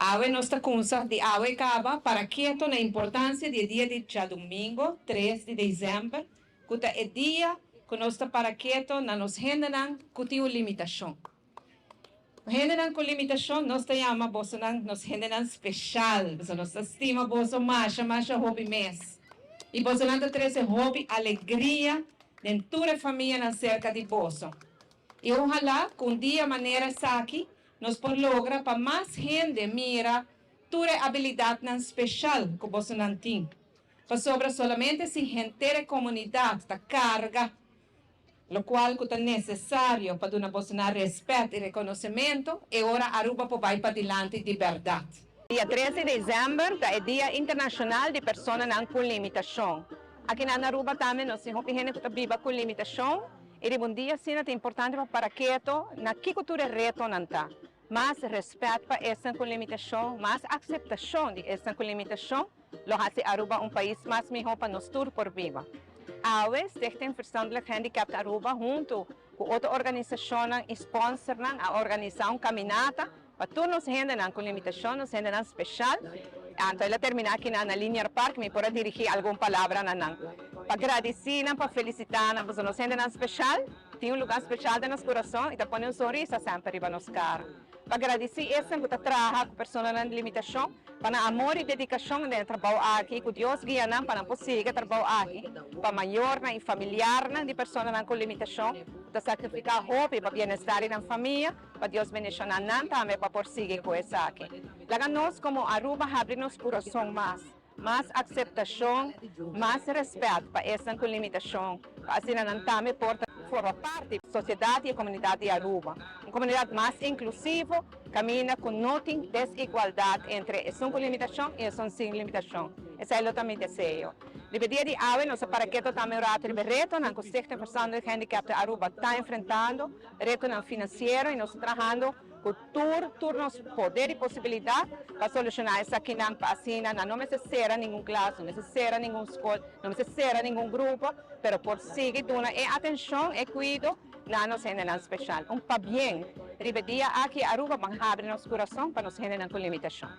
Ave nossa consa de Ave Caba para quieto na importância do dia de domingo, 3 de dezembro, que é dia que nós para quieto na nos rendenan que tem uma limitação. Rendenan com limitação, nós temos bolsonaro nos rendenan especial, nós estima bolso mais hobby mês. E bolsonaro traz hobby alegria dentro da família na cerca de bolso. E ojalá que dia maneira aqui nós por logra para mais gente mira tua habilidade nan especial que você não tem. Para sobra solamente se gente da comunidade da carga, lo qual é necessário para dar você respeito e reconhecimento e ora Aruba vai para diante de verdade. Dia 13 de dezembro é Dia Internacional de Pessoas com Limitação. Aqui na Aruba também nós temos gente que vive com limitação. E um dia sim é importante para que na que cultura reto não está. Mais respeito para essa com limitação, mais aceitação de essa com limitação, lo hace Aruba país mais melhor para nós todos por viva. A vez, tem verstandelijk handicap Aruba junto com outra organização sponsor a organizar caminata para todos os gente com limitação, nos gente especial. Antes de terminar aqui na Linear Park, me pode dirigir alguma palavra para agradecer, para felicitar, para nos gente especial. Tem lugar especial no nosso coração e põe sorriso sempre para nos caras. Para agradecer essa que trabalha com pessoas com limitação, para amor e dedicação de trabalho aqui, que Deus guia para conseguir trabalho aqui, para maior e familiar de pessoas com limitação, para sacrificar hobby para bem-estar da família, para Deus bendicionar também para prosseguir com isso aqui. Lá nós como Aruba abrimos coração mais aceitação, mais respeito para essa com limitação, assim não também forma parte da sociedade e comunidade de Aruba. Uma comunidade mais inclusiva, caminha com não desigualdade entre os com limitação e os sem limitação. Esse é o também desejo. No dia de hoje, nós para que também o reto na que a pessoa de handicap de Aruba está enfrentando, reto financeiro e nós trabalhando com turnos, poder e possibilidade para solucionar isso aqui na passina. Não necessita nenhum classe, não necessita nenhuma escola, não necessita nenhum grupo, mas por seguir dando atenção e cuidado na nossa gente especial. Para bem, dia aqui Aruba vai abrir nosso coração para nos gente com limitação.